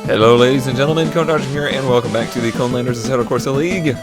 Hello ladies and gentlemen, Conelanders here, and welcome back to the Conelanders Assetto Corsa League.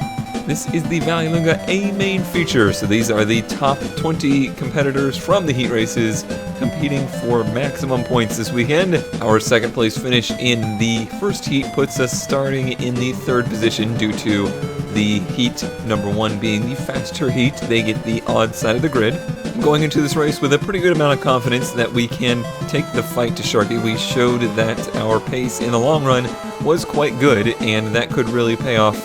This is the Vallelunga A main feature, so these are the top 20 competitors from the heat races competing for maximum points this weekend. Our second place finish in the first heat puts us starting in the third position due to the heat number one being the faster heat. They get the odd side of the grid. I'm going into this race with a pretty good amount of confidence that we can take the fight to Sharky. We showed that our pace in the long run was quite good, and that could really pay off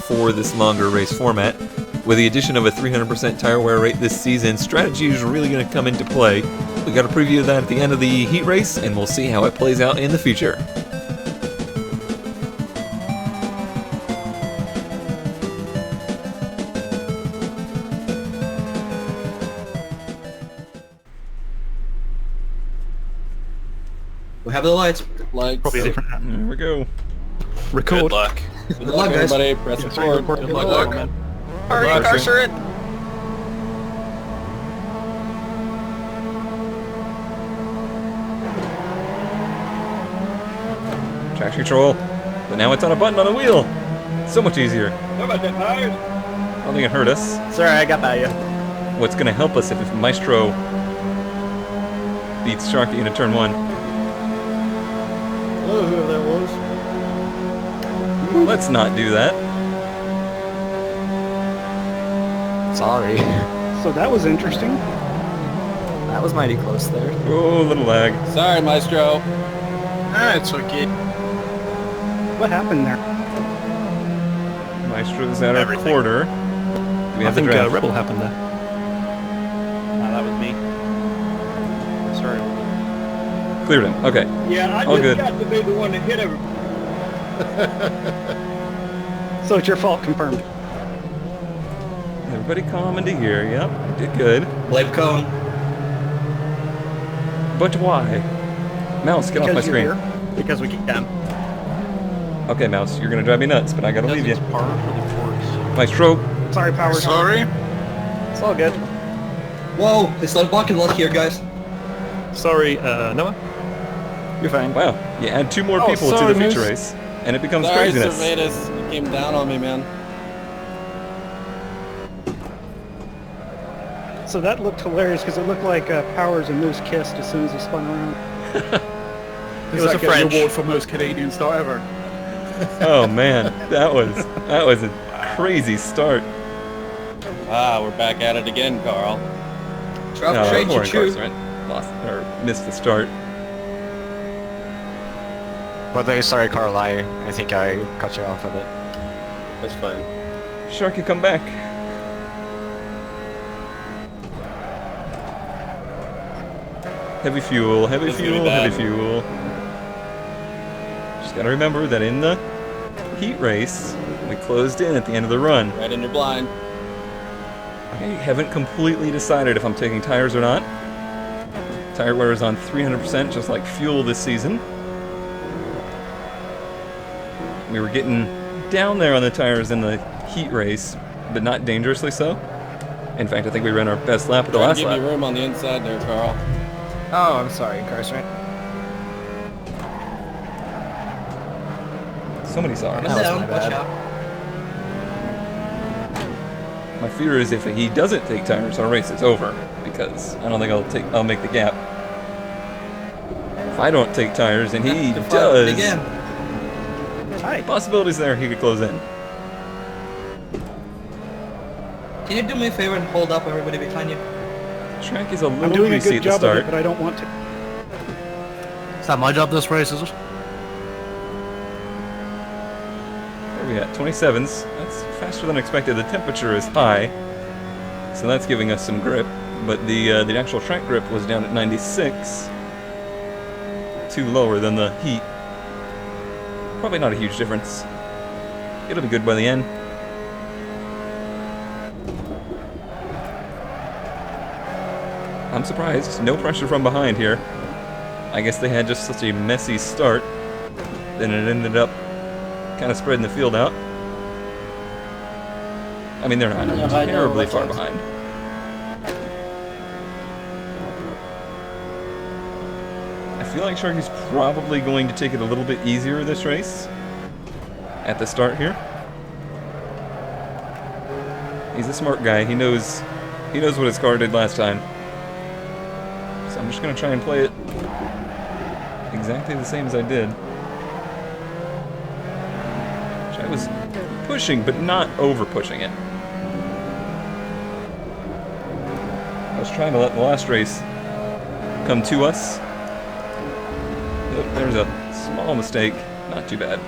for this longer race format. With the addition of a 300% tire wear rate this season, strategy is really going to come into play. We got a preview of that at the end of the heat race, and we'll see how it plays out in the future. We have the lights. Probably a different hand. There we go. Record. Good luck. Good luck, guys. Everybody. Press record. Good luck. Hurry, incarcerate. Traction control, but now it's on a button on a wheel. So much easier. How about that tires? I don't think it hurt us. Sorry, I got by you. What's going to help us if Maestro beats Sharky into turn one? Hello, whoever that was. Let's not do that. Sorry. So that was interesting. That was mighty close there. Oh, little lag. Sorry, Maestro. It's okay. What happened there? Maestro's at our quarter. We I have the think draft. Rebel happened there. That was me. Sorry. Cleared him. Okay. Yeah, I All just good. got to be the one that hit everybody. So it's your fault, confirmed. Everybody calm into here. Yep, did good. Blame Cone. But why? Mouse, get off my Because you're screen. here. Because we can. Okay, Mouse, you're gonna drive me nuts, but I gotta leave you. Part of the force. Maestro. Sorry, Power. It's all good. Whoa, they started blocking a lot here, guys. Sorry, Noah. You're fine. Wow, you add two more Oh, people to sorry, the feature Moose. race, and it becomes Sorry, craziness. Servatus. You came down on me, man. So that looked hilarious because it looked like Powers and Moose kissed as soon as he spun around. It was a French award for most Canadian start ever. Oh man, that was a crazy start. Ah, we're back at it again, Carl. Drop No, trade more to chew. incarcerate. Lost or missed the start. But very sorry, Carl. I think I cut you off a bit. That's fine. Sharky, come back. Heavy fuel, heavy This is gonna fuel, be bad. heavy fuel. Just gotta remember that in the heat race, we closed in at the end of the run. Right in your blind. I haven't completely decided if I'm taking tires or not. Tire wear is on 300%, just like fuel this season. We were getting down there on the tires in the heat race, but not dangerously so. In fact, I think we ran our best lap at the Trying last to give lap. you room on the inside there, Carl. Oh, I'm sorry, incarcerate. So many sorries. That was Down, my watch bad. out. My fear is if he doesn't take tires, our race is over, because I don't think I'll make the gap. If I don't take tires and he The fight does, Again. Hi. possibilities there he could close in. Can you do me a favor and hold up everybody behind you? Track is a I'm little doing a greasy good at the job of start. it, but I don't want to. Is that my job this race, is it? Where are we at? 27s. That's faster than expected. The temperature is high, so that's giving us some grip. But the actual track grip was down at 96. Too lower than the heat. Probably not a huge difference. It'll be good by the end. I'm surprised. No pressure from behind here. I guess they had just such a messy start. Then it ended up kind of spreading the field out. I mean, they're not terribly far behind. I feel like Sharky's probably going to take it a little bit easier this race at the start here. He's a smart guy. He knows what his car did last time. So I'm just gonna try and play it exactly the same as I did. Which I was pushing, but not over pushing it. I was trying to let the last race come to us. Yep, there's a small mistake. Not too bad.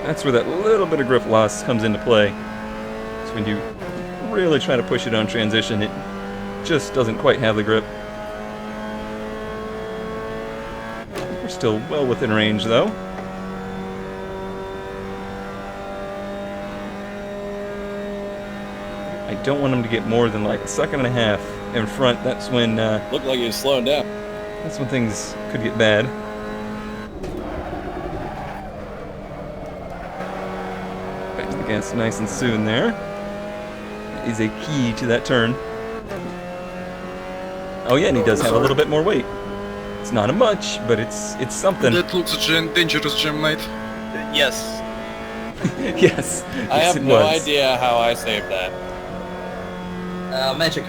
That's where that little bit of grip loss comes into play. It's when you really try to push it on transition, it just doesn't quite have the grip. We're still well within range though. I don't want him to get more than like a second and a half in front. That's when Looked like he was slowing down. that's when things could get bad. Back to the gas nice and soon there. That is a key to that turn. Oh yeah, and he does have a little bit more weight. It's not a much, but it's something. That looks such a dangerous jam, mate. Yes. Yes. I yes, have it no was. idea how I saved that. Magic.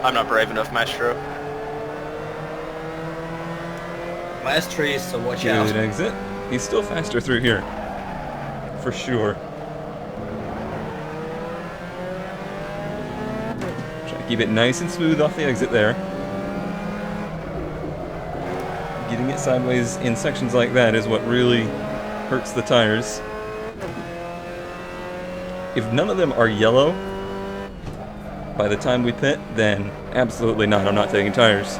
I'm not brave enough, Maestro. Mastery, so watch Good out. exit. He's still faster through here. For sure. Try to keep it nice and smooth off the exit there. Getting it sideways in sections like that is what really hurts the tires. If none of them are yellow by the time we pit, then absolutely not. I'm not taking tires.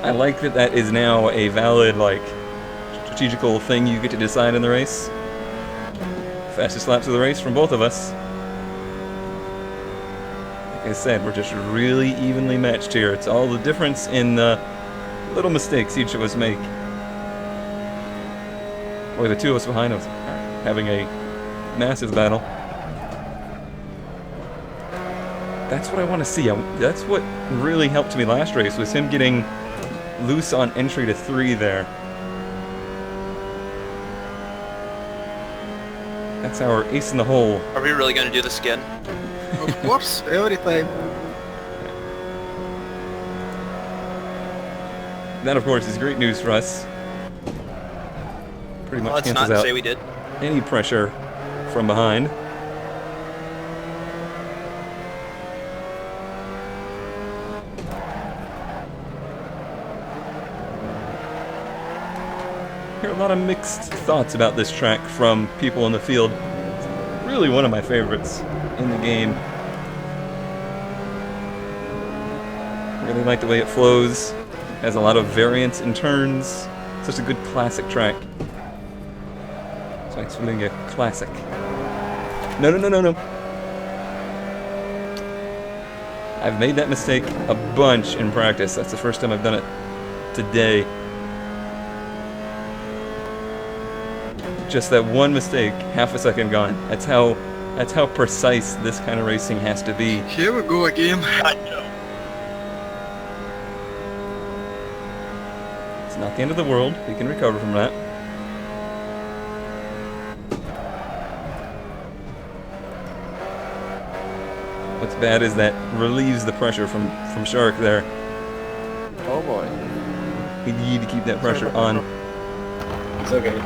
I like that that is now a valid, like, strategical thing you get to decide in the race. Fastest laps of the race from both of us. Like I said, we're just really evenly matched here. It's all the difference in the little mistakes each of us make. Boy, the two of us behind us are having a massive battle. That's what I want to see. That's what really helped me last race, was him getting loose on entry to 3 there. That's our ace in the hole. Are we really going to do this again? Of course, every time. That, of course, is great news for us. Pretty much Let's cancels not out say we did. any pressure from behind. I hear a lot of mixed thoughts about this track from people in the field. It's really one of my favorites in the game. Really like the way it flows. Has a lot of variance in turns. Such a good classic track. So it's really a classic. No, no, no, no, no. I've made that mistake a bunch in practice. That's the first time I've done it today. Just that one mistake, half a second gone. That's how precise this kind of racing has to be. Here we go again. I know. It's not the end of the world. We can recover from that. What's bad is that relieves the pressure from Shark there. Oh boy. We need to keep that pressure on. It's okay.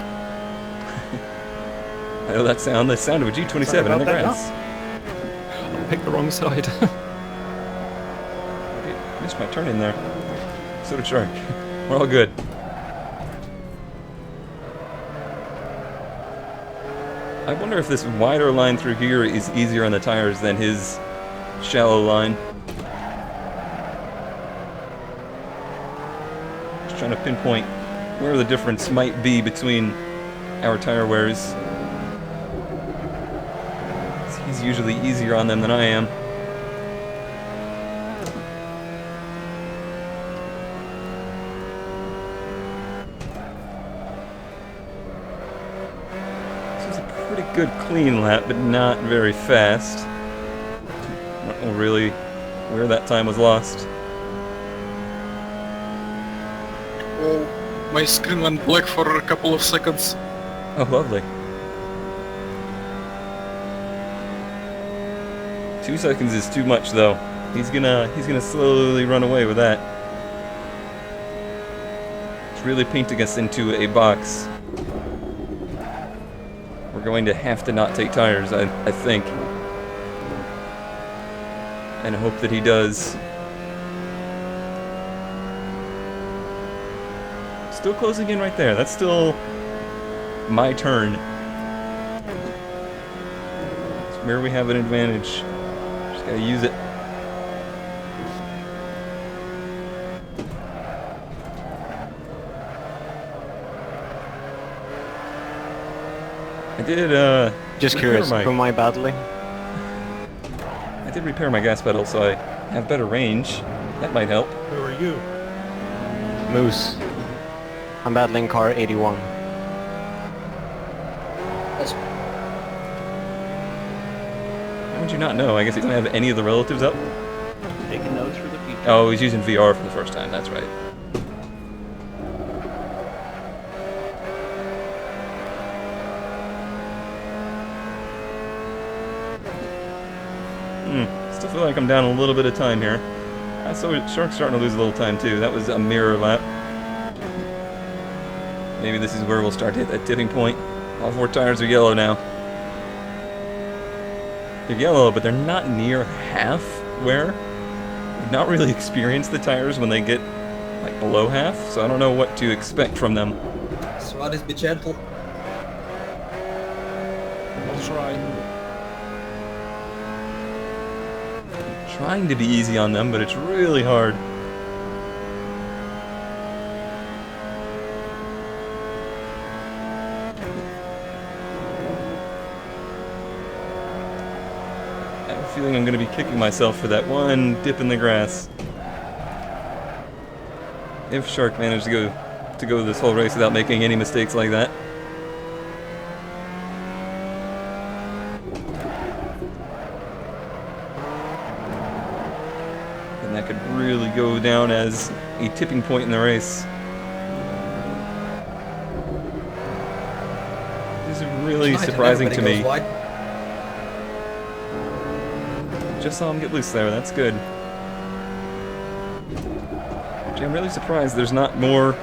I know that sound. The sound of a G27 in the about that, grass. I picked the wrong side. Okay, missed my turn in there. So did Shark. We're all good. I wonder if this wider line through here is easier on the tires than his shallow line. Just trying to pinpoint where the difference might be between our tire wears. He's usually easier on them than I am. pretty good clean lap, but not very fast. I don't know really where that time was lost. Oh, my screen went black for a couple of seconds. Oh, lovely. 2 seconds is too much, though. He's gonna slowly run away with that. It's really painting us into a box. We're going to have to not take tires, I think. And hope that he does. Still closing in right there. That's still my turn. It's where we have an advantage. Just gotta use it. I did, Just curious, who am I battling? I did repair my gas pedal, so I have better range. That might help. Who are you? Moose. I'm battling car 81. That's How would you not know? I guess he doesn't have any of the relatives up. Taking notes for the future. Oh, he's using VR for the first time. That's right. Still feel like I'm down a little bit of time here. I saw Shark's starting to lose a little time too. That was a mirror lap. Maybe this is where we'll start to hit that tipping point. All 4 tires are yellow now. They're yellow, but they're not near half wear. We've not really experienced the tires when they get like below half, so I don't know what to expect from them. Suarez, be gentle. I'll try. Trying to be easy on them, but it's really hard. I have a feeling I'm going to be kicking myself for that one dip in the grass. If Shark managed to go this whole race without making any mistakes like that. And that could really go down as a tipping point in the race. This is really surprising to me. Just saw him get loose there, that's good. Actually, I'm really surprised there's not more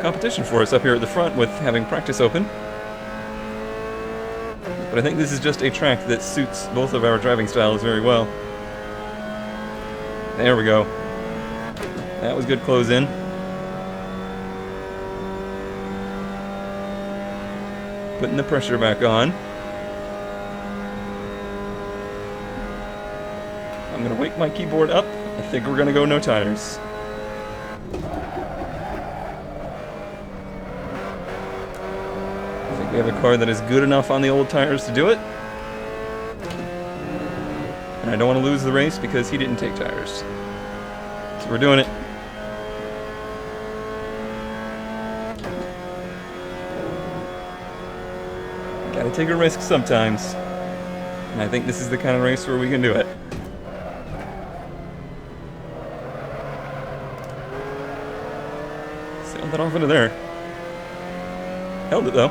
competition for us up here at the front with having practice open. But I think this is just a track that suits both of our driving styles very well. There we go. That was good close in. Putting the pressure back on. I'm gonna wake my keyboard up. I think we're gonna go no tires. I think we have a car that is good enough on the old tires to do it. And I don't want to lose the race because he didn't take tires. So we're doing it. Gotta take a risk sometimes. And I think this is the kind of race where we can do it. Sailed that off into there. Held it though.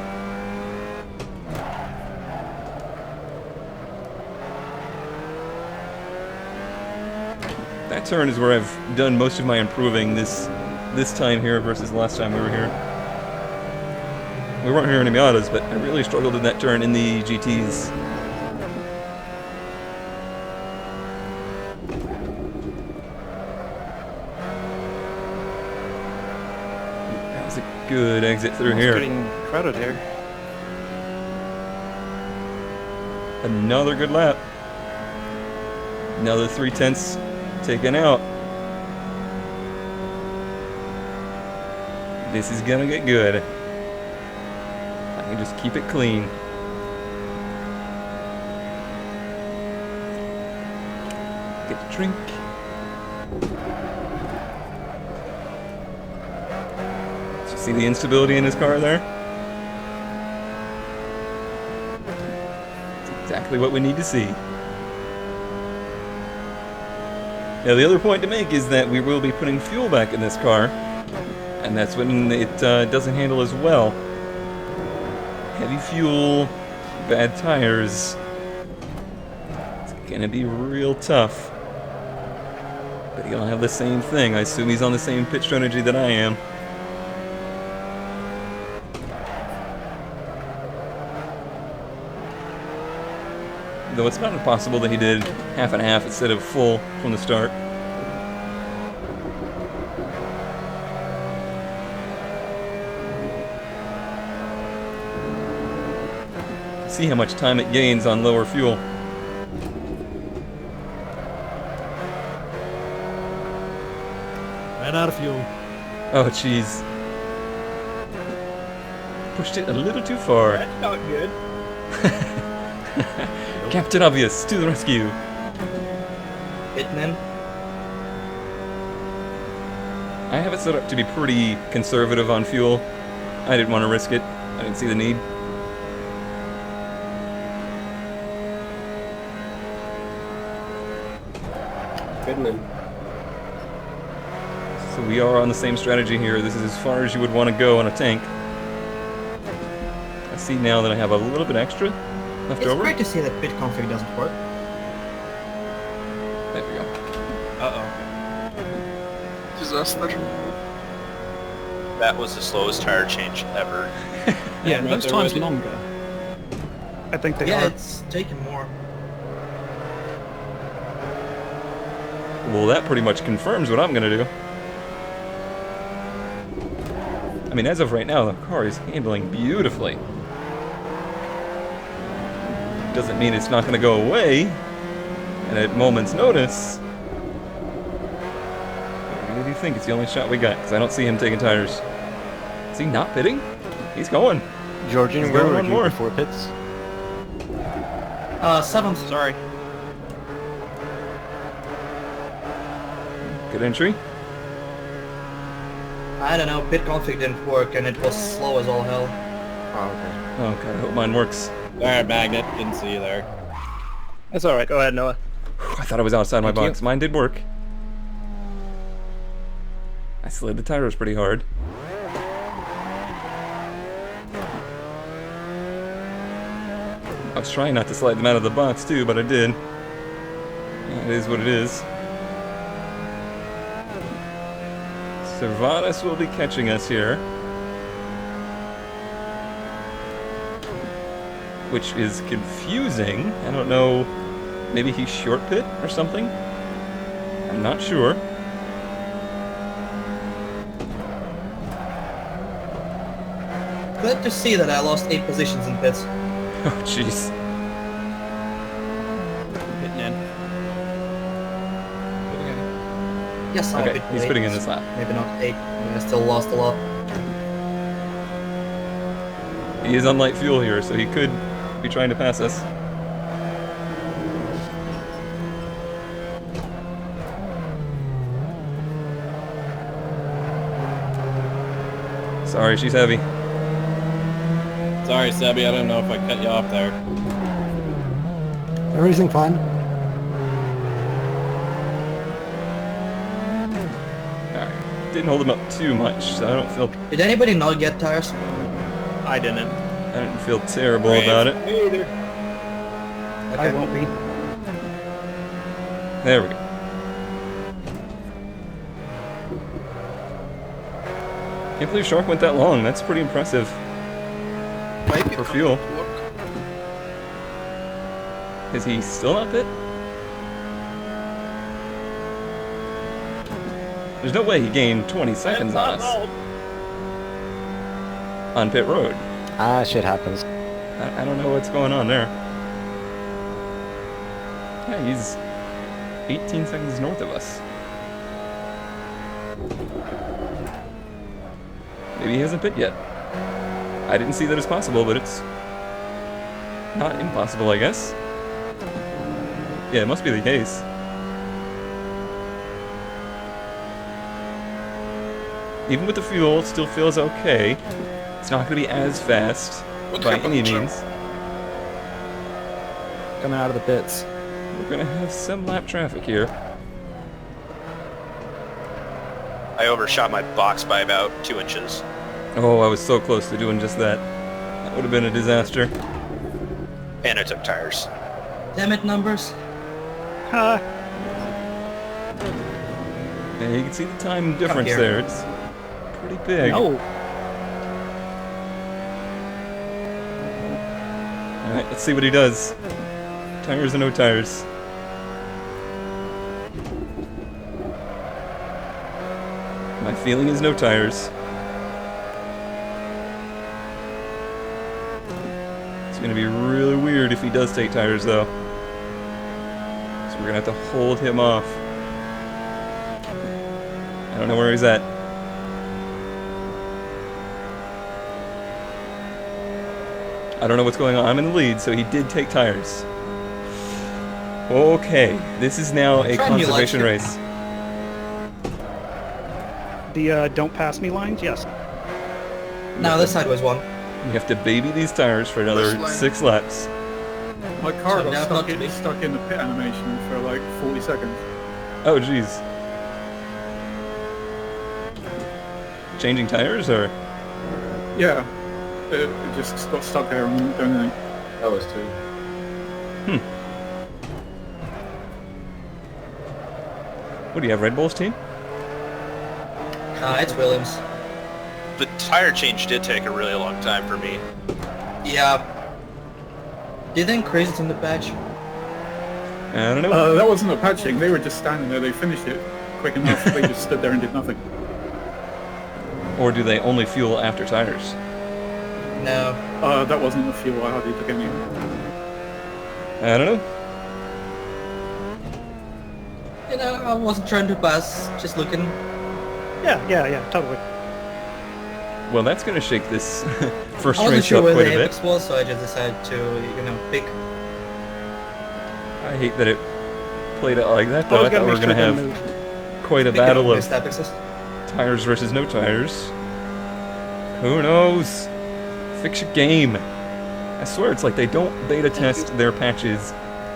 That turn is where I've done most of my improving this time here versus last time we were here. We weren't here in Miatas, but I really struggled in that turn in the GTs. That was a good exit through here. Getting crowded here. Another good lap. Another 3/10 taken out. This is gonna get good. I can just keep it clean. Get a drink. Did you see the instability in his car there? exactly what we need to see. Now, the other point to make is that we will be putting fuel back in this car, and that's when it doesn't handle as well. Heavy fuel, bad tires. It's gonna be real tough. But he'll have the same thing. I assume he's on the same pit strategy that I am. Though it's not impossible that he did half and half instead of full from the start. See how much time it gains on lower fuel. Ran out of fuel. Oh, jeez. Pushed it a little too far. That's not good. Captain Obvious, to the rescue. Hitting in. I have it set up to be pretty conservative on fuel. I didn't want to risk it. I didn't see the need. So we are on the same strategy here. This is as far as you would want to go on a tank. I see now that I have a little bit extra left It's over. great to see that pit config doesn't work. There we go. Uh-oh. Disaster. That was the slowest tire change ever. Yeah, right those there times with you. longer. I think they Yeah, are. it's taking more. Well, that pretty much confirms what I'm going to do. I mean, as of right now, the car is handling beautifully. Doesn't mean it's not going to go away, and at moment's notice. I really do think it's the only shot we got, because I don't see him taking tires. Is he not pitting? He's going. Georgian, He's where going were one you more. before pits? 7th. Sorry. Good entry. I don't know, pit config didn't work and it was slow as all hell. Oh, okay. Oh god, I hope mine works. There, Magnet. Didn't see you there. That's all right. Go ahead, Noah. Whew, I thought I was outside my Thank you. box. Mine did work. I slid the tires pretty hard. I was trying not to slide them out of the box too, but I did. It is what it is. Servatus will be catching us here. Which is confusing. I don't know. Maybe he's short pit or something? I'm not sure. Glad to see that I lost 8 positions in pits. Oh, jeez. Hitting in. Yes, I'm a Okay, bit he's late. putting in this lap. Maybe not 8. I still lost a lot. He is on light fuel here, so he could be trying to pass us. Sorry, she's heavy. Sorry, Sebby. I don't know if I cut you off there. Everything fine? Alright. Didn't hold him up too much, so I don't feel Did anybody not get tires? I didn't. terrible Brave. about it. Me either. I won't be. There we go. Can't believe Shark went that long. That's pretty impressive. For fuel. Is he still not pit? There's no way he gained 20 seconds on us. On pit road. Ah, shit happens. I don't know what's going on there. Yeah, he's 18 seconds north of us. Maybe he hasn't pit yet. I didn't see that as possible, but it's not impossible, I guess. Yeah, it must be the case. Even with the fuel, it still feels okay. It's not going to be as fast What by happened, any Jim? means. coming out of the pits. We're gonna have some lap traffic here. I overshot my box by about 2 inches. Oh, I was so close to doing just that. That would have been a disaster. And I took tires. Damn it, numbers. Ha! And you can see the time difference here. there. It's pretty big. No. Alright, let's see what he does. Tires or no tires. My feeling is no tires. It's gonna be really weird if he does take tires though. So we're gonna have to hold him off. I don't know where he's at. I don't know what's going on. I'm in the lead, so he did take tires. Okay, this is now a Try new conservation lights. race. The don't pass me lines? Yes. Now this sideways one. You have to baby these tires for another This lane. 6 laps. My car So now got not to be- stuck in the pit animation for like 40 seconds. Oh, jeez. Changing tires, or? Yeah. It just got stuck there and wouldn't do anything. That was too. What do you have, Red Bull's team? It's Williams. The tire change did take a really long time for me. Yeah. Do you think Crazy's in the patch? I don't know. That wasn't a patching, they were just standing there, they finished it quick enough, they just stood there and did nothing. Or do they only fuel after tires? No. That wasn't the fuel, I hardly took any. I don't know. You know, I wasn't trying to pass, just looking. Yeah, totally. Well, that's going to shake this first I wasn't race sure up where quite the a bit. apex was, so I just decided to, you know, pick. I hate that it played out like that, I though. was I thought we gonna were make going to sure have they moved. quite a pick battle of missed apexes. tires versus no tires. Who knows? Fix your game. I swear it's like they don't beta test their patches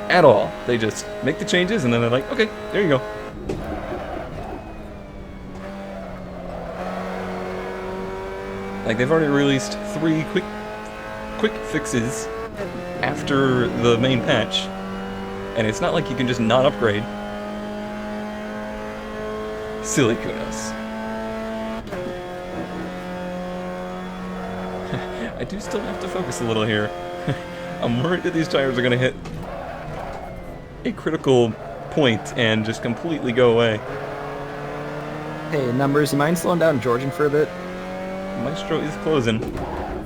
at all. They just make the changes and then they're like, okay, there you go. Like they've already released 3 quick fixes after the main patch, and it's not like you can just not upgrade. Silly Kunos. I do still have to focus a little here. I'm worried that these tires are going to hit a critical point and just completely go away. Hey, Numbers, you mind slowing down Georgian for a bit? Maestro is closing.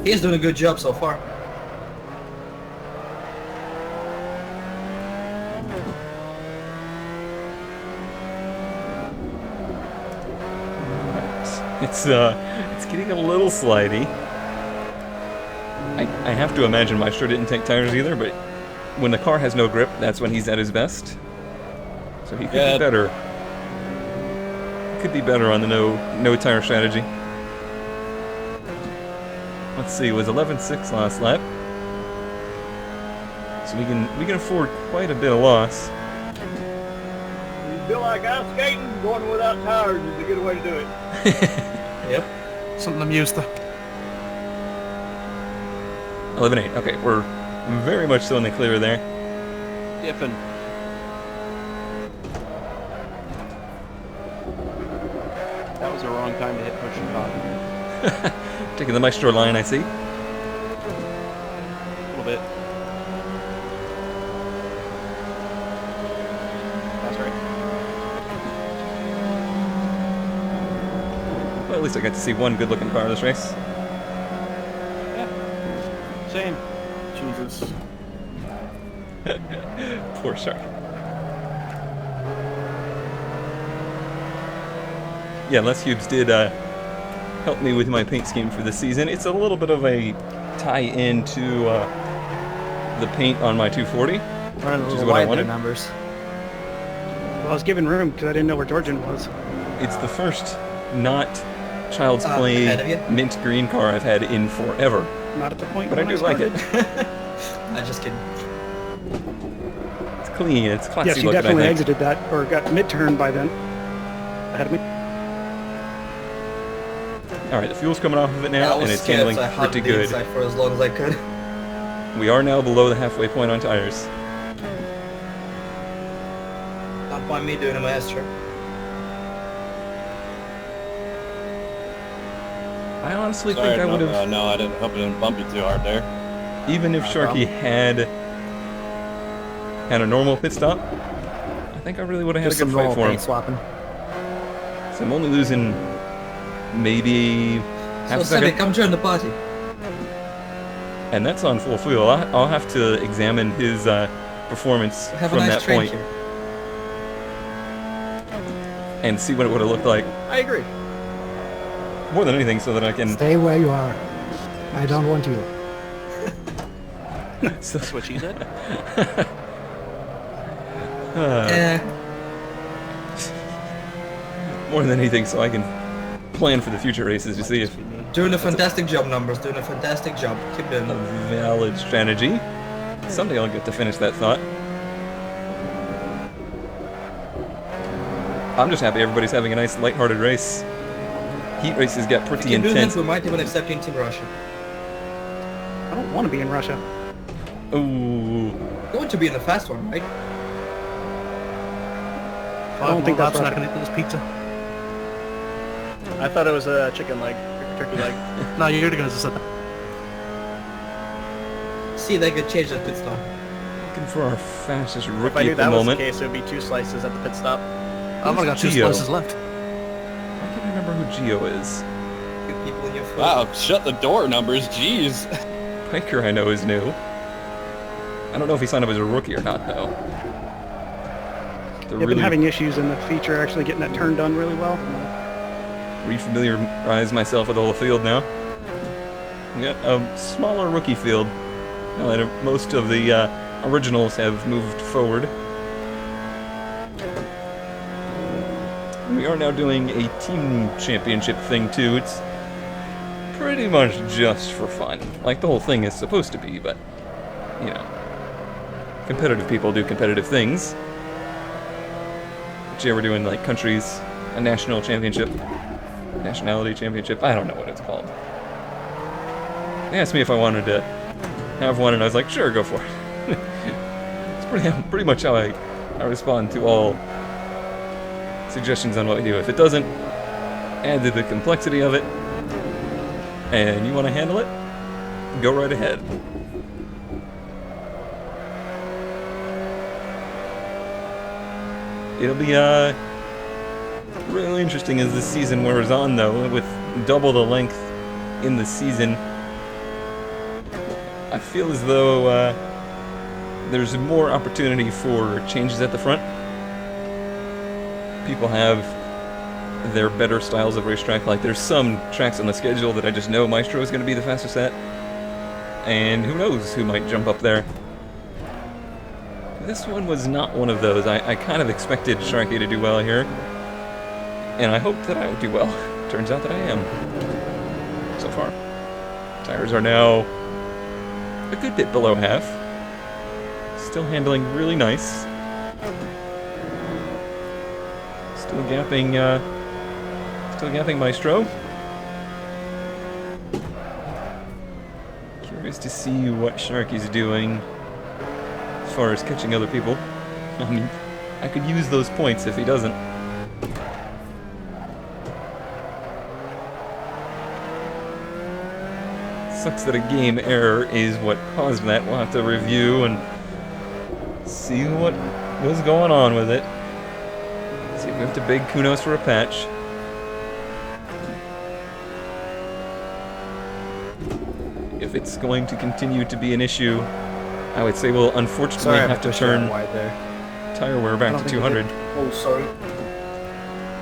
He's doing a good job so far. It's getting a little slidey. I have to imagine Maestro didn't take tires either, but when the car has no grip, that's when he's at his best. So he could be better. He could be better on the no tire strategy. Let's see, it was 11.6 last lap. So we can afford quite a bit of loss. You feel like ice skating? Going without tires is a good way to do it. Yep. Something I'm used to. 11.8. Okay, we're very much so in the clear there. Dipping. That was the wrong time to hit push and pop. Taking the Maestro line, I see. A little bit. That's right. Well, at least I got to see one good-looking car this race. Yeah. Same. Jesus. Poor Shark. Yeah, Les Hubes did help me with my paint scheme for this season. It's a little bit of a tie-in to the paint on my 240. Running a Which is little what I wide there, wanted. Numbers. Well, I was given room because I didn't know where Georgian was. It's the first not Child's Ahead of Play you? mint green car I've had in forever. Not at the point But I when do like it. started. I'm just kidding. It's clean. It's classy Yes, you looking, definitely I think. exited that, or got mid-turn by then. Ahead of me. All right, the fuel's coming off of it I now, was and it's scared, handling so I hugged pretty the good. inside for as long as I could. We are now below the halfway point on tires. Not by me doing a master. I honestly Sorry, think I would have, no, I didn't. Hope I didn't bump you too hard there. even if Sharky had a normal pit stop, I think I really would have had Just a good some fight normal for him. paint swapping. So I'm only losing maybe half a So Sammy, second, come join the party. and that's on full fuel. I'll have to examine his performance Have from a nice that train point here. and see what it would have looked like. I agree. More than anything, so that I can. Stay where you are. I don't want you. So, That's what she said. more than anything, so I can plan for the future races to see if Doing a fantastic job, Numbers. Doing a fantastic job. Keep doing a it. valid strategy. Someday I'll get to finish that thought. I'm just happy everybody's having a nice, lighthearted race. Heat races get If pretty you can do intense. that, we might even accept you in Team Russia. I don't want to be in Russia. Ooh. You want to be in the fast one, right? I don't think that's not Russia. gonna eat this pizza. I thought it was a chicken leg, turkey leg. No, you're the guys that said that. See, they could change that pit stop. Looking for our fastest If I rookie knew at the that was the moment. case, it would be 2 slices at the pit stop. I've only got 2 Geo? slices left. I can't remember who Geo is. Good people in your foot. Wow, shut the door, Numbers. Jeez. Piker I know is new. I don't know if he signed up as a rookie or not, though. To I've been having issues in the feature actually getting that turn done really well. refamiliarize myself with the whole field now. We got a smaller rookie field. Now that most of the originals have moved forward. We are now doing a team championship thing too. It's pretty much just for fun. Like the whole thing is supposed to be, but you know, competitive people do competitive things. But yeah, we're doing like countries, a national championship, nationality championship. I don't know what it's called. They asked me if I wanted to have one, and I was like, sure, go for it. It's pretty much how I respond to all suggestions on what we do. If it doesn't add to the complexity of it, and you want to handle it, go right ahead. It'll be really interesting as this season wears on, though, with double the length in the season. I feel as though there's more opportunity for changes at the front. People have their better styles of racetrack. Like, there's some tracks on the schedule that I just know Maestro is going to be the fastest at. And who knows who might jump up there. This one was not one of those. I kind of expected Sharky to do well here. And I hoped that I would do well. Turns out that I am. So far. Tires are now a good bit below half. Still handling really nice. Still gapping Maestro. Curious to see what Sharky's doing as far as catching other people. I mean, I could use those points if he doesn't. Sucks that a game error is what caused that. We'll have to review and see what was going on with it. See if we have to beg Kunos for a patch. If it's going to continue to be an issue, I would say we'll unfortunately have to turn tire wear back to 200. Oh, sorry.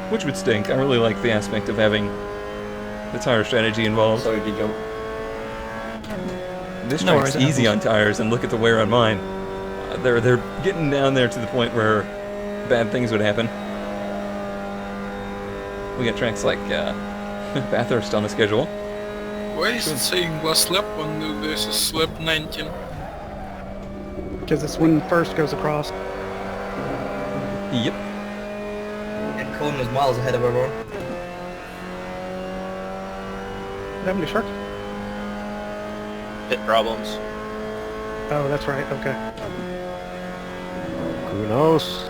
Which would stink. I really like the aspect of having the tire strategy involved. Sorry, did you? This No track's worries, it easy on tires, and look at the wear on mine. They're getting down there to the point where bad things would happen. We got tracks like Bathurst on the schedule. Why is it saying last lap when this is lap 19? because it's when first goes across. Yep. And Conan is miles ahead of everyone. What happened to Shark? Pit problems. Oh, that's right. Okay. Who knows?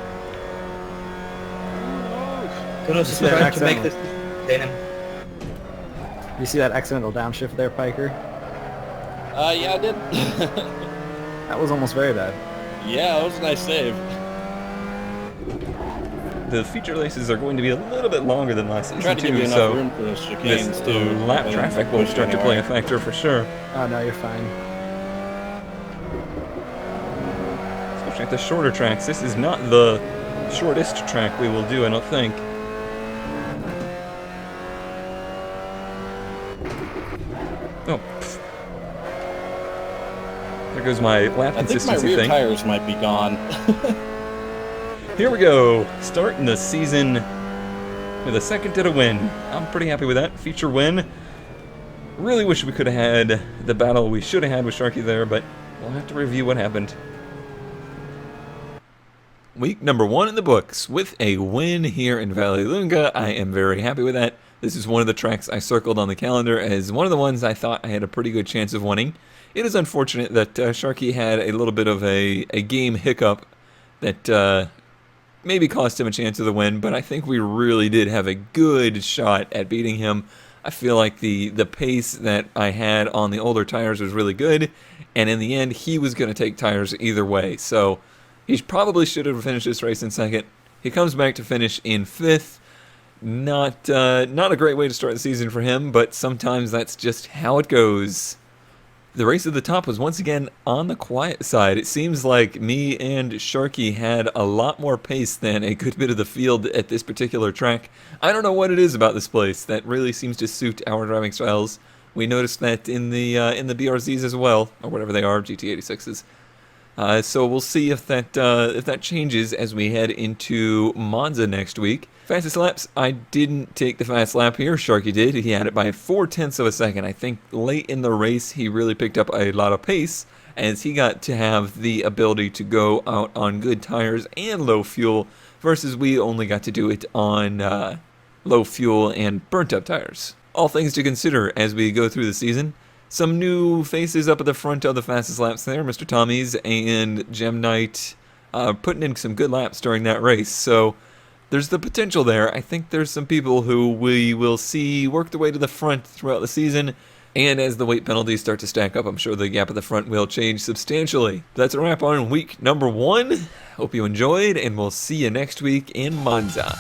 Kunos is Yeah, trying to make accidental. this contain him. You see that accidental downshift there, Piker? Yeah, I did. That was almost very bad. Yeah, that was a nice save. The feature races are going to be a little bit longer than last season Tried to give you too, enough so room for those chicanes this too. lap but traffic didn't will push start to play a anywhere. factor for sure. Oh no, you're fine. Especially at the shorter tracks. This is not the shortest track we will do, I don't think. Oh. Pfft. There goes my lap I think my consistency rear thing. tires might be gone. Here we go, starting the season with a second to the win. I'm pretty happy with that. Feature win. Really wish we could have had the battle we should have had with Sharky there, but we'll have to review what happened. Week number 1 in the books with a win here in Vallelunga. I am very happy with that. This is one of the tracks I circled on the calendar as one of the ones I thought I had a pretty good chance of winning. It is unfortunate that Sharky had a little bit of a game hiccup that maybe cost him a chance of the win, but I think we really did have a good shot at beating him. I feel like the pace that I had on the older tires was really good, and in the end, he was going to take tires either way. So he probably should have finished this race in second. He comes back to finish in 5th. Not a great way to start the season for him, but sometimes that's just how it goes. The race at the top was once again on the quiet side. It seems like me and Sharky had a lot more pace than a good bit of the field at this particular track. I don't know what it is about this place that really seems to suit our driving styles. We noticed that in the BRZs as well, or whatever they are, GT86s. So we'll see if that changes as we head into Monza next week. Fastest laps, I didn't take the fast lap here. Sharky did. He had it by 0.4 of a second. I think late in the race he really picked up a lot of pace as he got to have the ability to go out on good tires and low fuel versus we only got to do it on low fuel and burnt up tires. All things to consider as we go through the season. Some new faces up at the front of the fastest laps there, Mr. Tommy's and Gem Knight putting in some good laps during that race. So there's the potential there. I think there's some people who we will see work their way to the front throughout the season. And as the weight penalties start to stack up, I'm sure the gap at the front will change substantially. That's a wrap on week number 1. Hope you enjoyed, and we'll see you next week in Monza.